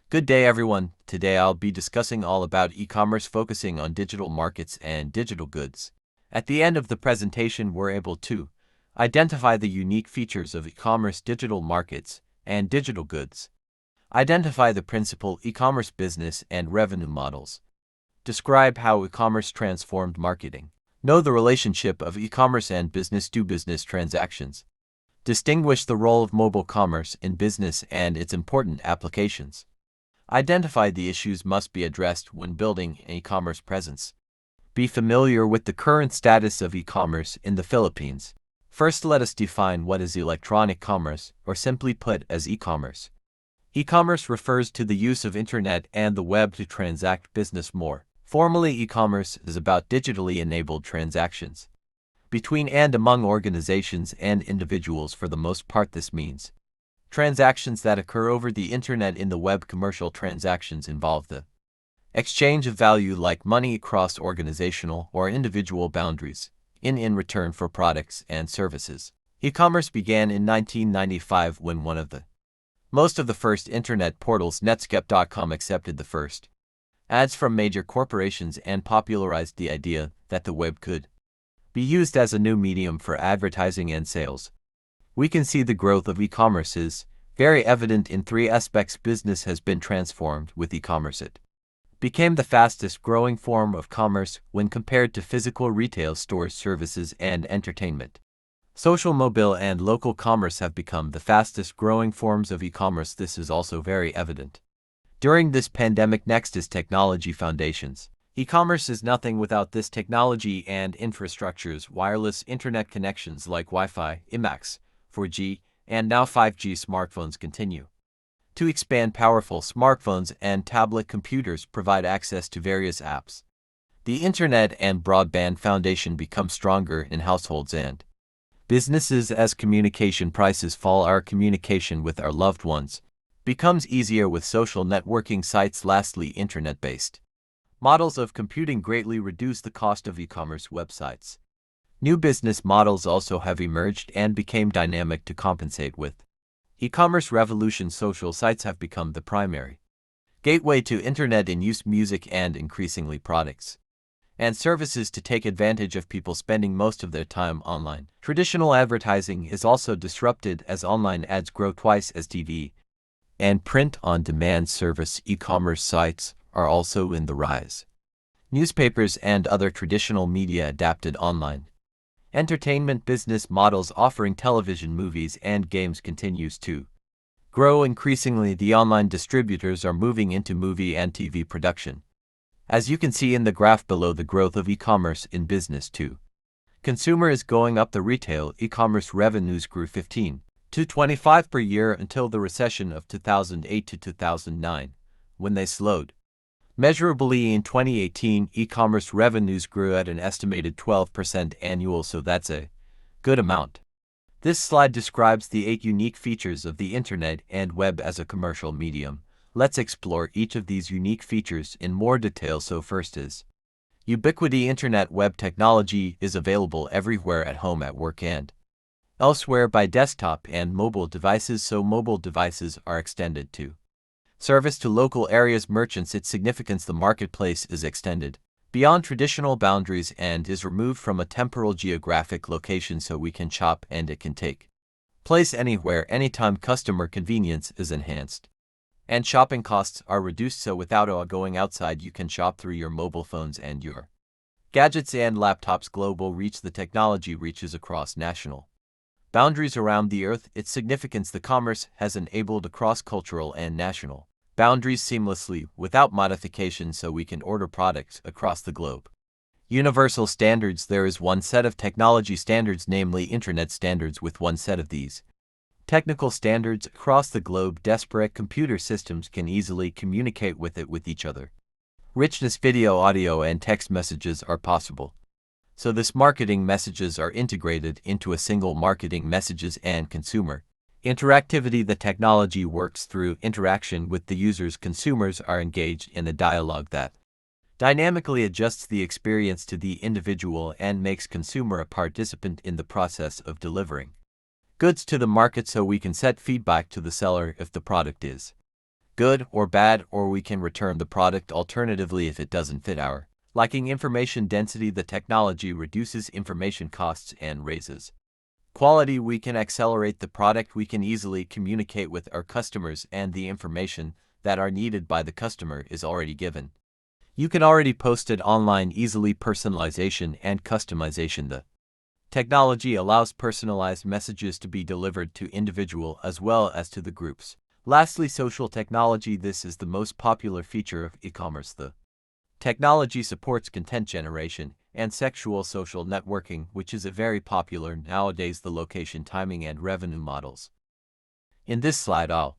Good day everyone. Today I'll be discussing all about e-commerce focusing on digital markets and digital goods. At the end of the presentation we're able to identify the unique features of e-commerce digital markets and digital goods. Identify the principal e-commerce business and revenue models. Describe how e-commerce transformed marketing. Know the relationship of e-commerce and business-to-business transactions. Distinguish the role of mobile commerce in business and its important applications. Identify the issues must be addressed when building an e-commerce presence. Be familiar with the current status of e-commerce in the Philippines. First, let us define what is electronic commerce, or simply put as e-commerce. E-commerce refers to the use of internet and the web to transact business more. Formally, e-commerce is about digitally enabled transactions between and among organizations and individuals. For the most part, this means transactions that occur over the internet. In the web, commercial transactions involve the exchange of value like money across organizational or individual boundaries in return for products and services. E-commerce began in 1995 when one of the most of the first internet portals, Netscape.com, accepted the first ads from major corporations and popularized the idea that the web could be used as a new medium for advertising and sales. We can see the growth of e-commerce is very evident in three aspects. Business has been transformed with e-commerce. It became the fastest growing form of commerce when compared to physical retail stores, services, and entertainment. Social, mobile, and local commerce have become the fastest growing forms of e-commerce. This is also very evident during this pandemic. Next is technology foundations. E-commerce is nothing without this technology and infrastructures. Wireless internet connections like Wi-Fi, IMAX, 4G, and now 5G. Smartphones continue to expand. Powerful smartphones and tablet computers provide access to various apps. The internet and broadband foundation become stronger in households and businesses as communication prices fall. Our communication with our loved ones becomes easier with social networking sites. Lastly, internet-based models of computing greatly reduce the cost of e-commerce websites. New business models also have emerged and became dynamic to compensate with e-commerce revolution. Social sites have become the primary gateway to internet in use. Music and increasingly products and services to take advantage of people spending most of their time online. Traditional advertising is also disrupted as online ads grow twice as TV and print-on-demand service. E-commerce sites are also in the rise. Newspapers and other traditional media adapted online. Entertainment business models offering television, movies, and games continues to grow. Increasingly, the online distributors are moving into movie and TV production. As you can see in the graph below, the growth of e-commerce in business to consumer is going up. The retail e-commerce revenues grew 15 to 25% per year until the recession of 2008 to 2009, when they slowed measurably. In 2018, e-commerce revenues grew at an estimated 12% annual, so that's a good amount. This slide describes the 8 unique features of the internet and web as a commercial medium. Let's explore each of these unique features in more detail. So first is ubiquity. Internet web technology is available everywhere, at home, at work, and elsewhere, by desktop and mobile devices. So mobile devices are extended to service to local areas. Merchants, its significance. The marketplace is extended beyond traditional boundaries and is removed from a temporal geographic location, so we can shop and it can take place anywhere, anytime. Customer convenience is enhanced and shopping costs are reduced, so without going outside you can shop through your mobile phones and your gadgets and laptops. Global reach. The technology reaches across national boundaries around the earth. Its significance. The commerce has enabled across cultural and national boundaries seamlessly without modification, so we can order products across the globe. Universal standards. There is one set of technology standards, namely internet standards, with one set of these technical standards across the globe. Disparate computer systems can easily communicate with each other. Richness. Video, audio, and text messages are possible, so this marketing messages are integrated into a single marketing messages and consumer interactivity. The technology works through interaction with the users. Consumers are engaged in a dialogue that dynamically adjusts the experience to the individual and makes consumer a participant in the process of delivering goods to the market, so we can set feedback to the seller if the product is good or bad, or we can return the product alternatively if it doesn't fit our liking. Information density, the technology reduces information costs and raises quality. We can accelerate the product. We can easily communicate with our customers, and the information that are needed by the customer is already given. You can already post it online easily. Personalization and customization, the technology allows personalized messages to be delivered to individual as well as to the groups. Lastly, social technology. This is the most popular feature of e-commerce. The technology supports content generation and sexual social networking, which is a very popular nowadays. The location, timing, and revenue models. In this slide, I'll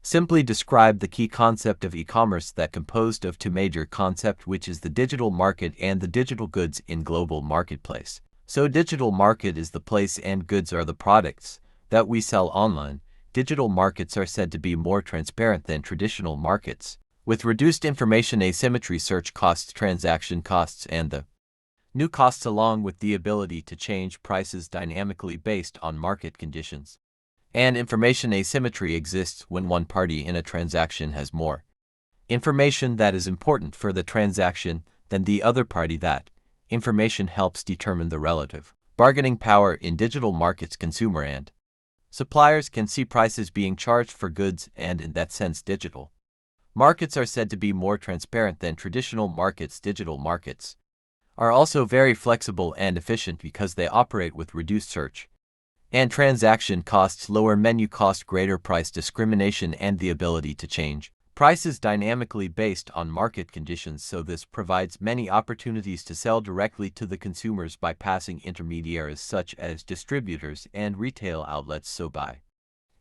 simply describe the key concept of e-commerce that composed of two major concepts, which is the digital market and the digital goods in global marketplace. So digital market is the place and goods are the products that we sell online. Digital markets are said to be more transparent than traditional markets, with reduced information asymmetry, search costs, transaction costs, and the new costs, along with the ability to change prices dynamically based on market conditions. And information asymmetry exists when one party in a transaction has more information that is important for the transaction than the other party. That information helps determine the relative bargaining power in digital markets. Consumer and suppliers can see prices being charged for goods, and in that sense, digital markets are said to be more transparent than traditional markets. Digital markets are also very flexible and efficient because they operate with reduced search and transaction costs, lower menu cost, greater price discrimination, and the ability to change prices dynamically based on market conditions. So this provides many opportunities to sell directly to the consumers by passing intermediaries such as distributors and retail outlets. So by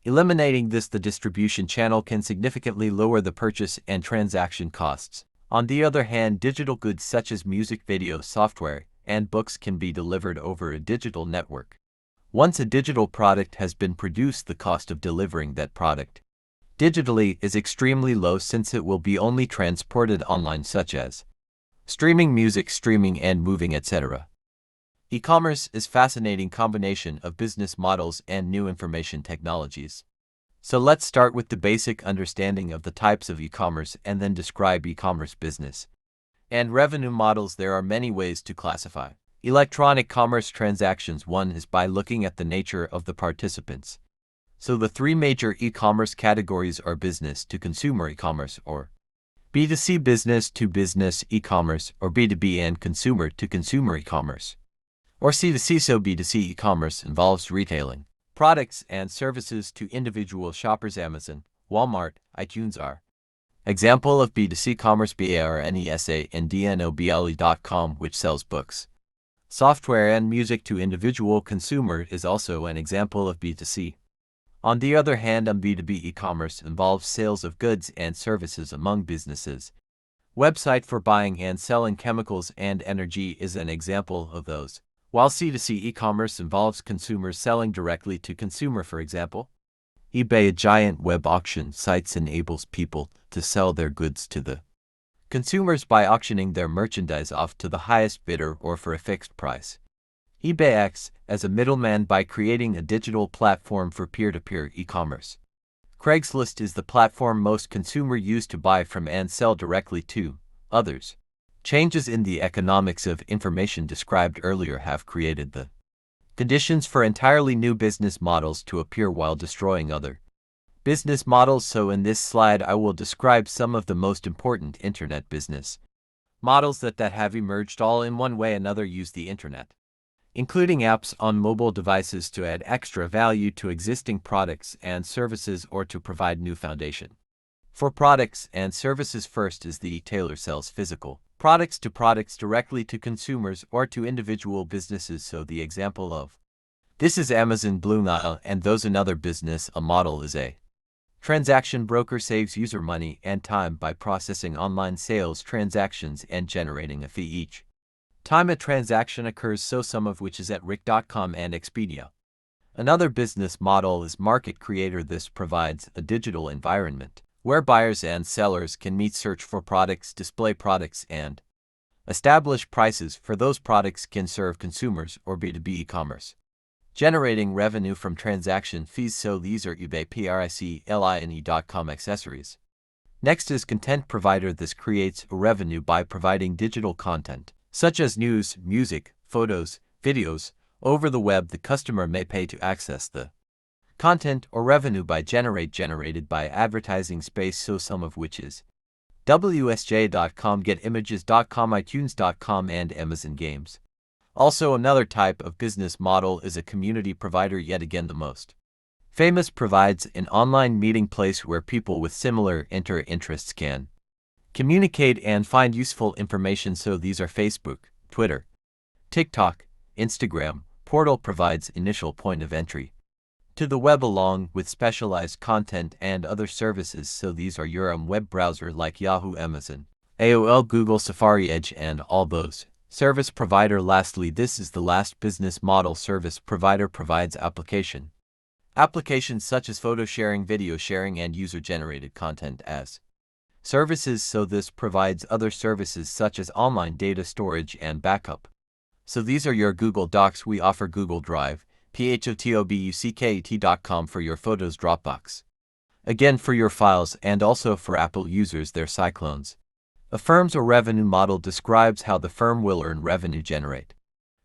eliminating this, the distribution channel can significantly lower the purchase and transaction costs. On the other hand, digital goods such as music, video, software, and books can be delivered over a digital network. Once a digital product has been produced, the cost of delivering that product digitally is extremely low, since it will be only transported online, such as streaming music, streaming and moving, etc. E-commerce is a fascinating combination of business models and new information technologies. So let's start with the basic understanding of the types of e-commerce and then describe e-commerce business and revenue models. There are many ways to classify electronic commerce transactions. One is by looking at the nature of the participants. So the three major e-commerce categories are business to consumer e-commerce, or B2C, business to business e-commerce, or B2B, and consumer to consumer e-commerce, or C2C. So B2C e-commerce involves retailing products and services to individual shoppers. Amazon, Walmart, iTunes are example of B2C commerce. BARNESANDNOBLE.com, which sells books, software, and music to individual consumer, is also an example of B2C. On the other hand, B2B e-commerce involves sales of goods and services among businesses. Website for buying and selling chemicals and energy is an example of those, while C2C e-commerce involves consumers selling directly to consumer. For example, eBay, a giant web auction site, enables people to sell their goods to the consumers by auctioning their merchandise off to the highest bidder or for a fixed price. eBay acts as a middleman by creating a digital platform for peer-to-peer e-commerce. Craigslist is the platform most consumers use to buy from and sell directly to others. Changes in the economics of information described earlier have created the conditions for entirely new business models to appear while destroying other business models. So in this slide, I will describe some of the most important internet business models that have emerged. All in one way or another use the internet, including apps on mobile devices, to add extra value to existing products and services or to provide new foundation for products and services. First is the retailer sells physical products to products directly to consumers or to individual businesses. So the example of this is Amazon, Blue Nile, and those. Another business a model is a transaction broker, saves user money and time by processing online sales transactions and generating a fee each time a transaction occurs, so some of which is at Rick.com and Expedia. Another business model is market creator. This provides a digital environment where buyers and sellers can meet, search for products, display products, and establish prices for those products. Can serve consumers or B2B e-commerce, generating revenue from transaction fees. So these are eBay, PRICLINE.com accessories. Next is content provider. This creates a revenue by providing digital content, such as news, music, photos, videos. Over the web, the customer may pay to access the content or revenue by generated by advertising space, so some of which is WSJ.com, GetImages.com, iTunes.com, and Amazon Games. Also, another type of business model is a community provider. Yet again, the most famous provides an online meeting place where people with similar interests can communicate and find useful information. So these are Facebook, Twitter, TikTok, Instagram. Portal provides initial point of entry to the web along with specialized content and other services. So these are your web browser like Yahoo, Amazon, AOL, Google, Safari, Edge, and all those. Service provider. Lastly, this is the last business model. Service provider provides applications such as photo sharing, video sharing, and user-generated content as services. So this provides other services such as online data storage and backup. So these are your Google Docs. We offer Google Drive, PHOTOBUCKET.com for your photos, Dropbox, again for your files, and also for Apple users their Cyclones. A firm's or revenue model describes how the firm will earn revenue, generate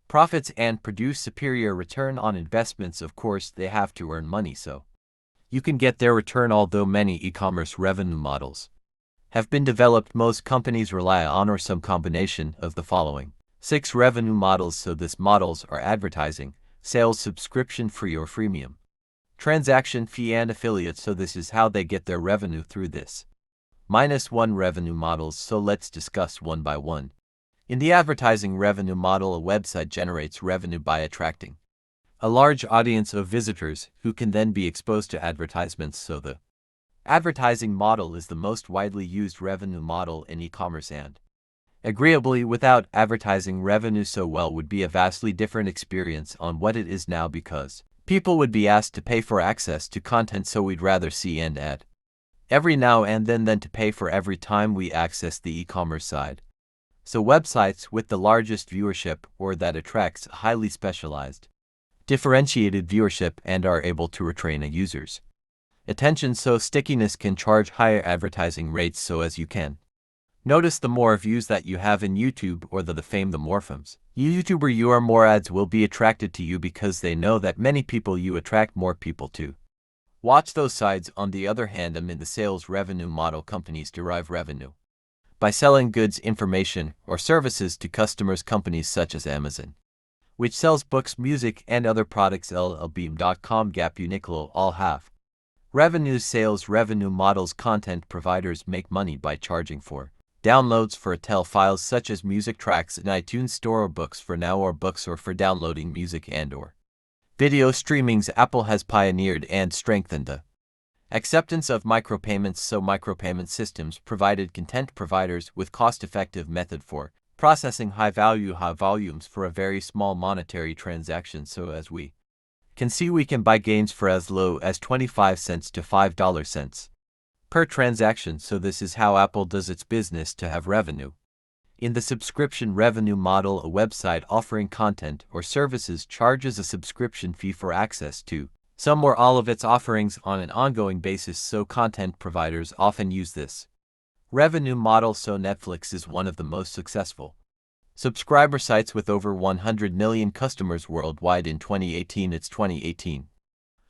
profits, and produce superior return on investments. Of course, they have to earn money so you can get their return. Although many e-commerce revenue models have been developed, most companies rely on or some combination of the following 6 revenue models. So these models are advertising, sales, subscription, free or freemium, transaction fee, and affiliate. So this is how they get their revenue through this -1 revenue models. So let's discuss one by one. In the advertising revenue model, a website generates revenue by attracting a large audience of visitors who can then be exposed to advertisements. So the advertising model is the most widely used revenue model in e-commerce, and agreeably, without advertising revenue so well would be a vastly different experience on what it is now, because people would be asked to pay for access to content. So we'd rather see an ad every now and then than to pay for every time we access the e-commerce side. So websites with the largest viewership, or that attracts a highly specialized, differentiated viewership and are able to retain a user's attention, so stickiness, can charge higher advertising rates. So as you can notice, the more views that you have in YouTube, or the fame, the more famous YouTuber you are, more ads will be attracted to you, because they know that many people you attract more people to watch those sides. On the other hand, in the sales revenue model, companies derive revenue by selling goods, information, or services to customers. Companies such as Amazon, which sells books, music, and other products, LLBeam.com, Gap, Uniqlo, all have revenue sales revenue models. Content providers make money by charging for downloads for tel files such as music tracks in iTunes Store, or books for Now, or books, or for downloading music and or video streamings. Apple has pioneered and strengthened the acceptance of micropayments. So micropayment systems provided content providers with cost-effective method for processing high volumes for a very small monetary transaction. So as we can see, we can buy games for as low as 25 cents to $5 per transaction. So this is how Apple does its business to have revenue. In the subscription revenue model, a website offering content or services charges a subscription fee for access to some or all of its offerings on an ongoing basis. So content providers often use this revenue model. So Netflix is one of the most successful subscriber sites with over 100 million customers worldwide in 2018. It's 2018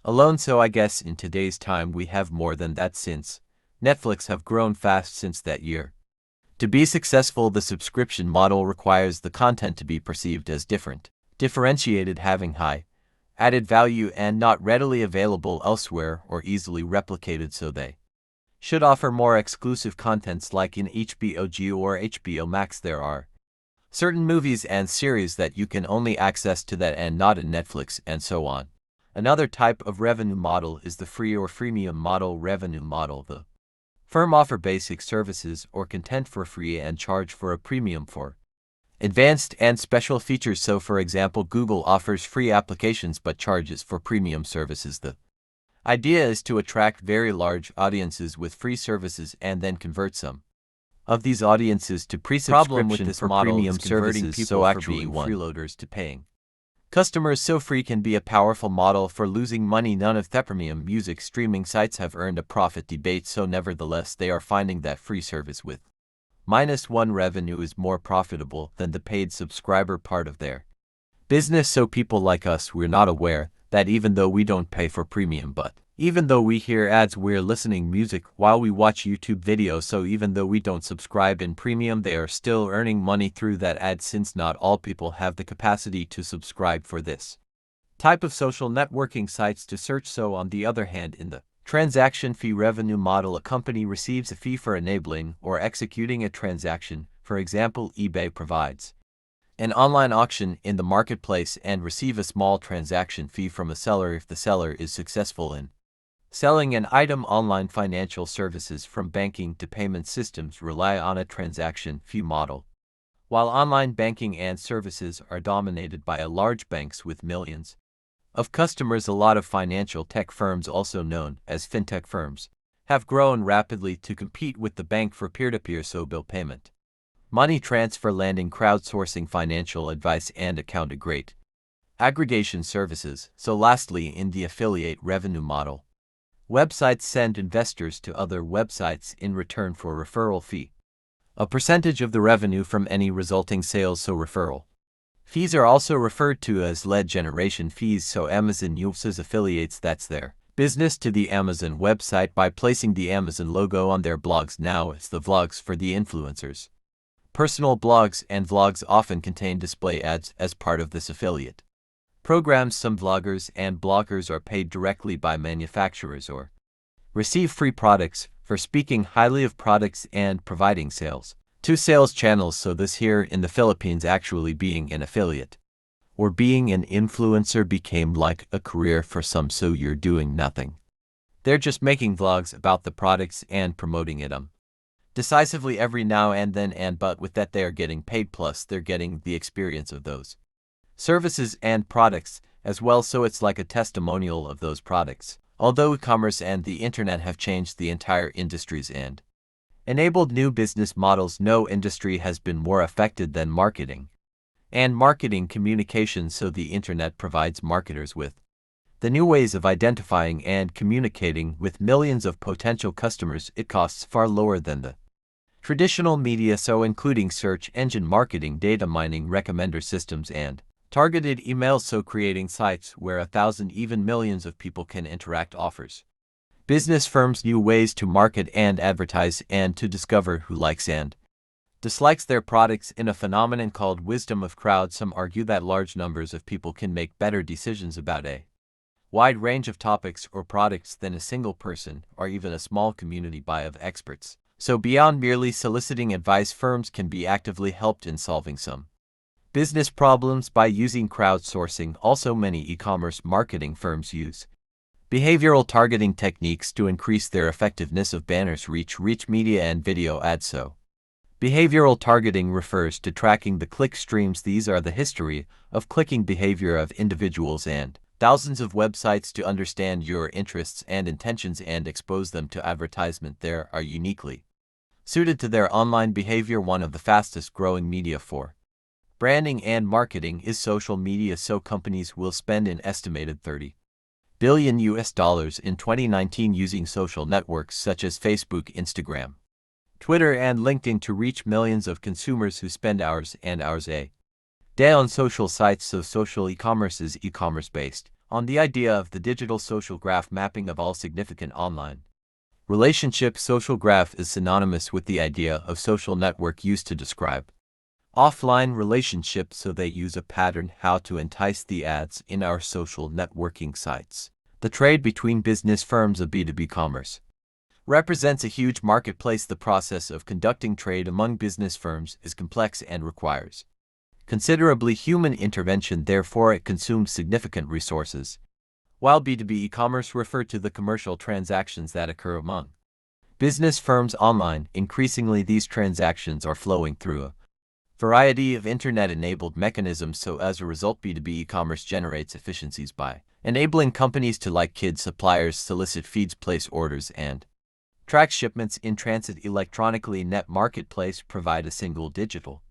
alone. So I guess in today's time we have more than that, since Netflix have grown fast since that year. To be successful, the subscription model requires the content to be perceived as differentiated, having high added value, and not readily available elsewhere or easily replicated. So they should offer more exclusive contents, like in HBO Go or HBO Max. There are certain movies and series that you can only access to that and not in Netflix, and so on. Another type of revenue model is the free or freemium model revenue model. The firm offer basic services or content for free and charge for a premium for advanced and special features. So for example, Google offers free applications but charges for premium services. The idea is to attract very large audiences with free services and then convert some of these audiences to pre-subscription for premium services. So actually freeloaders to paying Customers so free can be a powerful model for losing money. None of the premium music streaming sites have earned a profit debate, so nevertheless they are finding that free service with -1 revenue is more profitable than the paid subscriber part of their business. So people like us, we're not aware that even though we don't pay for premium, but even though we hear ads, we're listening music while we watch YouTube videos. So even though we don't subscribe in premium, they are still earning money through that ad, since not all people have the capacity to subscribe for this type of social networking sites to search. So on the other hand, in the transaction fee revenue model, a company receives a fee for enabling or executing a transaction. For example, eBay provides an online auction in the marketplace and receive a small transaction fee from a seller if the seller is successful in selling an item online. Financial services from banking to payment systems rely on a transaction fee model, while online banking and services are dominated by large banks with millions of customers. A lot of financial tech firms, also known as fintech firms, have grown rapidly to compete with the bank for peer-to-peer, so bill payment, money transfer, lending, crowdsourcing, financial advice, and account aggregation services. So lastly, in the affiliate revenue model, websites send investors to other websites in return for a referral fee, a percentage of the revenue from any resulting sales. So referral fees are also referred to as lead generation fees. So Amazon uses affiliates that's their business to the Amazon website by placing the Amazon logo on their blogs. Now it's the vlogs for the influencers. Personal blogs and vlogs often contain display ads as part of this affiliate programs. Some vloggers and bloggers are paid directly by manufacturers or receive free products for speaking highly of products and providing sales to sales channels. So this here in the Philippines, actually being an affiliate or being an influencer became like a career for some. So you're doing nothing. They're just making vlogs about the products and promoting it decisively every now and then, but with that they are getting paid, plus they're getting the experience of those services and products as well. So it's like a testimonial of those products. Although e-commerce and the internet have changed the entire industries and enabled new business models, no industry has been more affected than marketing and marketing communications. So the internet provides marketers with the new ways of identifying and communicating with millions of potential customers. It costs far lower than the traditional media, so including search engine marketing, data mining, recommender systems, and targeted emails. So creating sites where 1,000, even millions of people can interact offers business firms new ways to market and advertise and to discover who likes and dislikes their products in a phenomenon called wisdom of crowds. Some argue that large numbers of people can make better decisions about a wide range of topics or products than a single person or even a small community of experts. So beyond merely soliciting advice, firms can be actively helped in solving some business problems by using crowdsourcing. Also, many e-commerce marketing firms use behavioral targeting techniques to increase their effectiveness of banners, reach media, and video ads. So behavioral targeting refers to tracking the click streams. These are the history of clicking behavior of individuals and thousands of websites to understand your interests and intentions and expose them to advertisement that are uniquely suited to their online behavior. One of the fastest growing media for branding and marketing is social media. So companies will spend an estimated $30 billion in 2019 using social networks such as Facebook, Instagram, Twitter, and LinkedIn to reach millions of consumers who spend hours and hours a day on social sites. So social e-commerce is e-commerce based on the idea of the digital social graph mapping of all significant online relationships. Social graph is synonymous with the idea of social network used to describe offline relationships. So they use a pattern how to entice the ads in our social networking sites. The trade between business firms of B2B commerce represents a huge marketplace. The process of conducting trade among business firms is complex and requires considerably human intervention, therefore it consumes significant resources. While B2B e-commerce refer to the commercial transactions that occur among business firms online, increasingly these transactions are flowing through a variety of internet-enabled mechanisms. So as a result, B2B e-commerce generates efficiencies by enabling companies to, like kid suppliers, solicit feeds, place orders, and track shipments in transit electronically. Net marketplace provide a single digital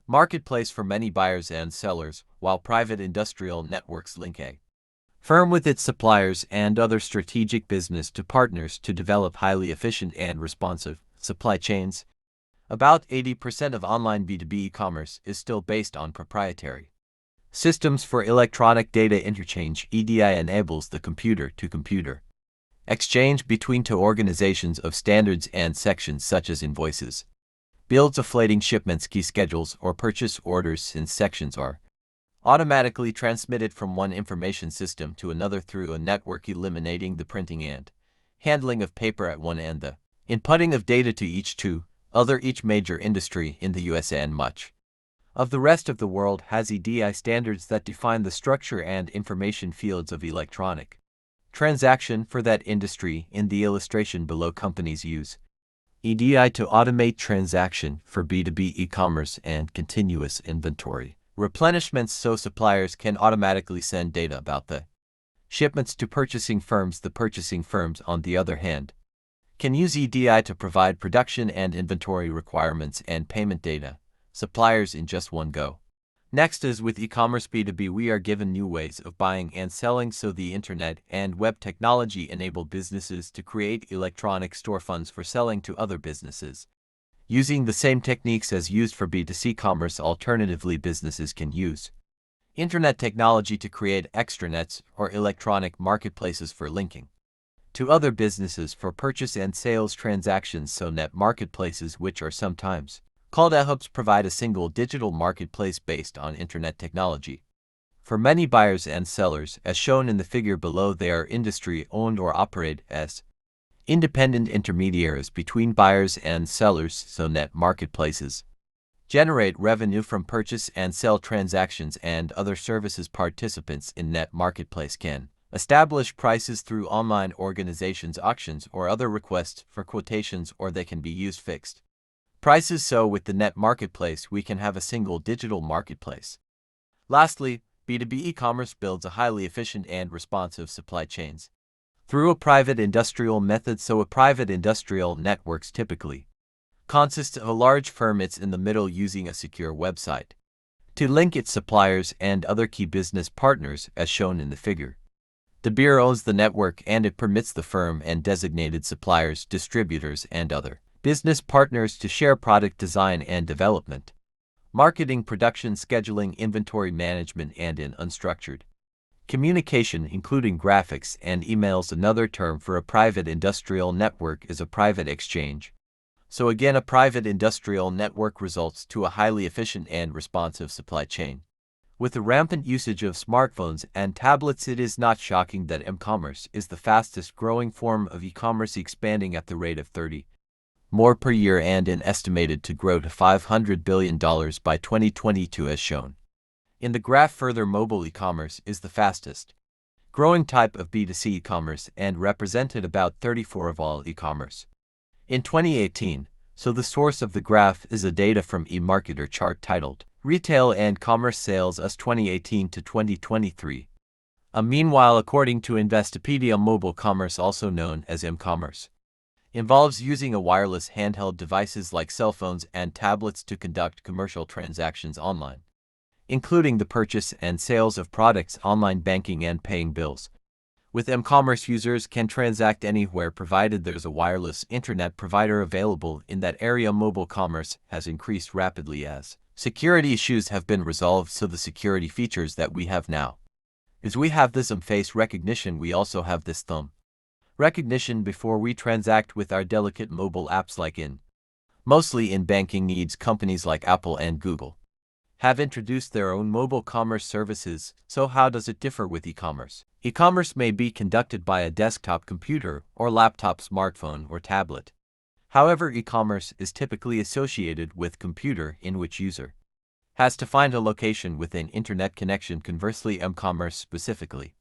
marketplace for many buyers and sellers, while private industrial networks link a firm with its suppliers and other strategic business to partners to develop highly efficient and responsive supply chains. About 80% of online B2B e-commerce is still based on proprietary systems for electronic data interchange. EDI enables the computer-to-computer exchange between two organizations of standards and sections such as invoices, bills of lading, shipments, key schedules, or purchase orders, since sections are automatically transmitted from one information system to another through a network, eliminating the printing and handling of paper at one end, the inputting of data to each major industry in the US and much of the rest of the world has EDI standards that define the structure and information fields of electronic transaction for that industry. In the illustration below, companies use EDI to automate transaction for B2B e-commerce and continuous inventory replenishments, so suppliers can automatically send data about the shipments to purchasing firms. The purchasing firms, on the other hand, can use EDI to provide production and inventory requirements and payment data suppliers in just one go. Next, as with e-commerce B2B, we are given new ways of buying and selling, so the internet and web technology enable businesses to create electronic storefronts for selling to other businesses. Using the same techniques as used for B2C commerce, alternatively, businesses can use internet technology to create extranets or electronic marketplaces for linking to other businesses for purchase and sales transactions. So net marketplaces, which are sometimes called hubs, provide a single digital marketplace based on internet technology for many buyers and sellers. As shown in the figure below, they are industry-owned or operated as independent intermediaries between buyers and sellers. So net marketplaces generate revenue from purchase and sell transactions and other services. Participants in net marketplace can establish prices through online organizations, auctions, or other requests for quotations, or they can be used fixed prices. So with the net marketplace, we can have a single digital marketplace. Lastly, B2B e-commerce builds a highly efficient and responsive supply chains through a private industrial method. So a private industrial networks typically consists of a large firm. It's in the middle, using a secure website to link its suppliers and other key business partners, as shown in the figure. The bureau owns the network, and it permits the firm and designated suppliers, distributors, and other business partners to share product design and development, marketing, production, scheduling, inventory management, and in unstructured communication, including graphics and emails. Another term for a private industrial network is a private exchange. So again, a private industrial network results to a highly efficient and responsive supply chain. With the rampant usage of smartphones and tablets, it is not shocking that eCommerce is the fastest growing form of e-commerce, expanding at the rate of 30% more per year and estimated to grow to $500 billion by 2022, as shown in the graph. Further, mobile e-commerce is the fastest growing type of B2C e-commerce and represented about 34% of all e-commerce in 2018. So the source of the graph is a data from eMarketer chart titled Retail and Commerce Sales US 2018 to 2023. Meanwhile, according to Investopedia, mobile commerce, also known as eCommerce, involves using a wireless handheld devices like cell phones and tablets to conduct commercial transactions online, including the purchase and sales of products, online banking, and paying bills. With eCommerce, users can transact anywhere provided there's a wireless internet provider available in that area. Mobile commerce has increased rapidly as security issues have been resolved. So the security features that we have now is we have this face recognition. We also have this thumb recognition before we transact with our delicate mobile apps. Like mostly in banking needs, companies like Apple and Google have introduced their own mobile commerce services. So how does it differ with e-commerce? E-commerce may be conducted by a desktop computer or laptop, smartphone, or tablet. However, e-commerce is typically associated with computer, in which user has to find a location with an internet connection. Conversely, eCommerce specifically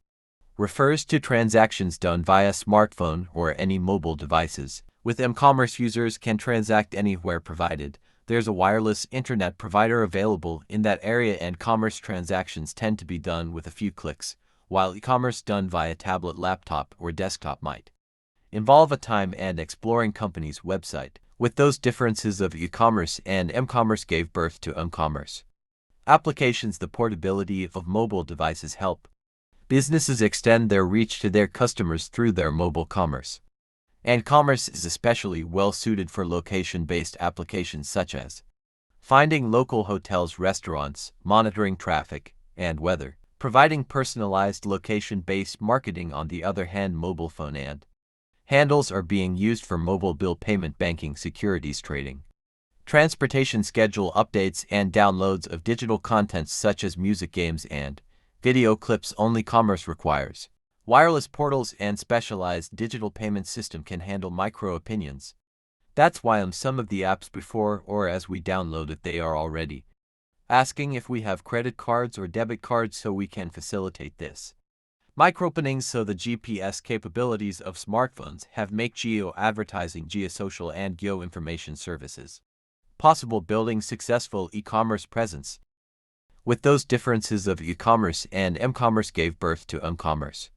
refers to transactions done via smartphone or any mobile devices. With eCommerce, users can transact anywhere provided there's a wireless internet provider available in that area, and commerce transactions tend to be done with a few clicks, while e-commerce done via tablet, laptop, or desktop might involve a time and exploring company's website With those differences of e-commerce and m-commerce gave birth to uncommerce. Applications. The portability of mobile devices help businesses extend their reach to their customers through their mobile commerce. And commerce is especially well suited for location-based applications such as finding local hotels, restaurants, monitoring traffic and weather, providing personalized location-based marketing. On the other hand, mobile phone and handles are being used for mobile bill payment, banking, securities trading, transportation, schedule updates, and downloads of digital content such as music, games, and video clips. Only commerce requires wireless portals and specialized digital payment system can handle micro opinions. That's why on some of the apps before or as we download it, they are already asking if we have credit cards or debit cards, so we can facilitate this. Micro-openings. So the GPS capabilities of smartphones have make geo-advertising, geosocial, and geo-information services possible, building successful e-commerce presence. With those differences of e-commerce and m-commerce gave birth to uncommerce.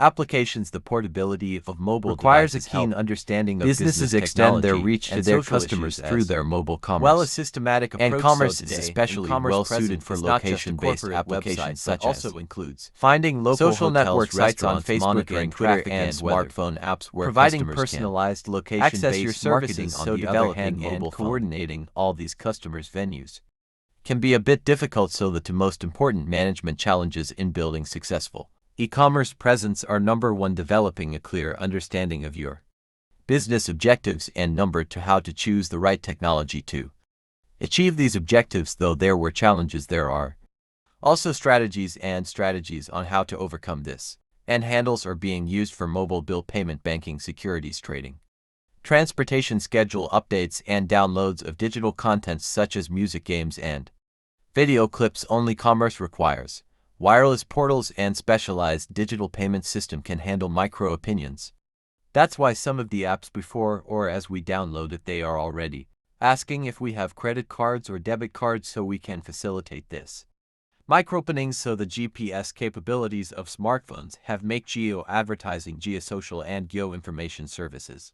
Applications. The portability of mobile requires a keen understanding of businesses extend their reach to their customers through their mobile commerce. Well, a systematic approach and commerce is especially well suited for location-based applications such as also includes finding local social network sites on Facebook and Twitter and smartphone apps where providing personalized location-based marketing on the other hand, and coordinating all these customers' venues can be a bit difficult, so the two most important management challenges in building successful e-commerce presence are: number 1, developing a clear understanding of your business objectives, and number 2, how to choose the right technology to achieve these objectives. Though there were challenges, there are also strategies on how to overcome this. And handles are being used for mobile bill payment, banking, securities trading, transportation, schedule updates, and downloads of digital content such as music, games, and video clips. Only commerce requires wireless portals and specialized digital payment system can handle micro opinions. That's why some of the apps before or as we download it, they are already asking if we have credit cards or debit cards, so we can facilitate this. Micro-openings. So the GPS capabilities of smartphones have make geo-advertising, geosocial, and geo-information services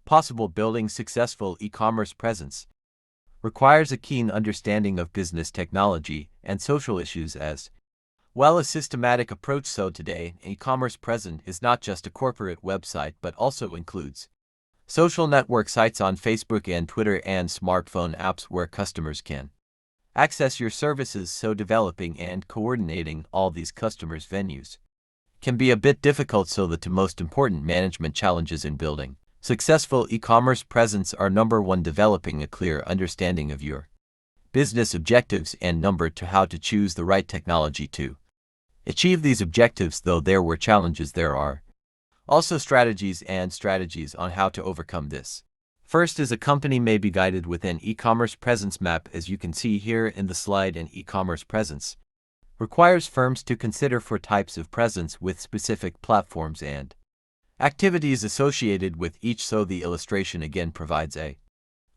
possible, building successful e-commerce presence. Requires a keen understanding of business technology and social issues as well, a systematic approach. So today, e-commerce present is not just a corporate website but also includes social network sites on Facebook and Twitter and smartphone apps where customers can access your services. So developing and coordinating all these customers' venues can be a bit difficult, so the two most important management challenges in building successful e-commerce presence are: number 1, developing a clear understanding of your business objectives, and number 2, how to choose the right technology to achieve these objectives. Though there were challenges, there are also strategies on how to overcome this. First is a company may be guided with an e-commerce presence map. As you can see here in the slide, an e-commerce presence requires firms to consider for types of presence with specific platforms and activities associated with each. So the illustration again provides a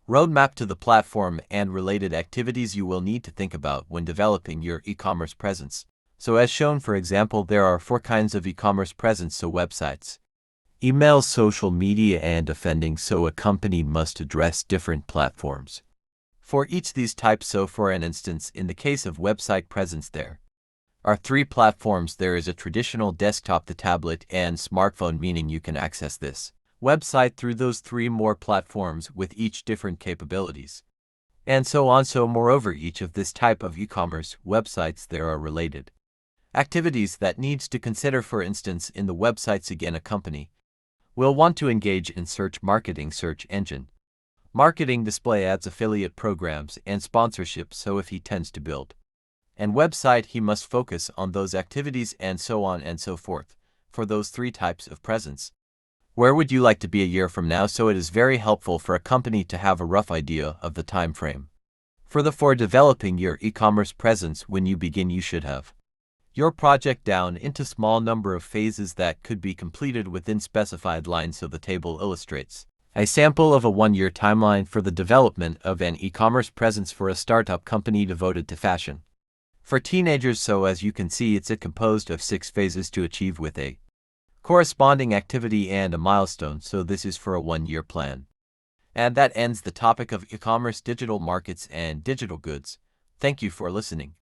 roadmap to the platform and related activities you will need to think about when developing your e-commerce presence. So as shown, for example, there are 4 kinds of e-commerce presence: so websites, email, social media, and offending. So a company must address different platforms for each these types. So for an instance, in the case of website presence, there are 3 platforms. There is a traditional desktop, the tablet, and smartphone, meaning you can access this website through those 3 more platforms with each different capabilities, and so on. So moreover, each of this type of e-commerce websites, there are related activities that needs to consider. For instance, in the websites, again, a company will want to engage in search marketing, search engine marketing, display ads, affiliate programs, and sponsorships. So if he tends to build an website, he must focus on those activities, and so on and so forth, for those 3 types of presence. Where would you like to be a year from now? So it is very helpful for a company to have a rough idea of the time frame. For developing your e-commerce presence, when you begin, you should have your project down into small number of phases that could be completed within specified lines. So the table illustrates a sample of a 1-year timeline for the development of an e-commerce presence for a startup company devoted to fashion for teenagers. So as you can see, it's composed of 6 phases to achieve with a corresponding activity and a milestone. So this is for a 1-year plan. And that ends the topic of e-commerce, digital markets, and digital goods. Thank you for listening.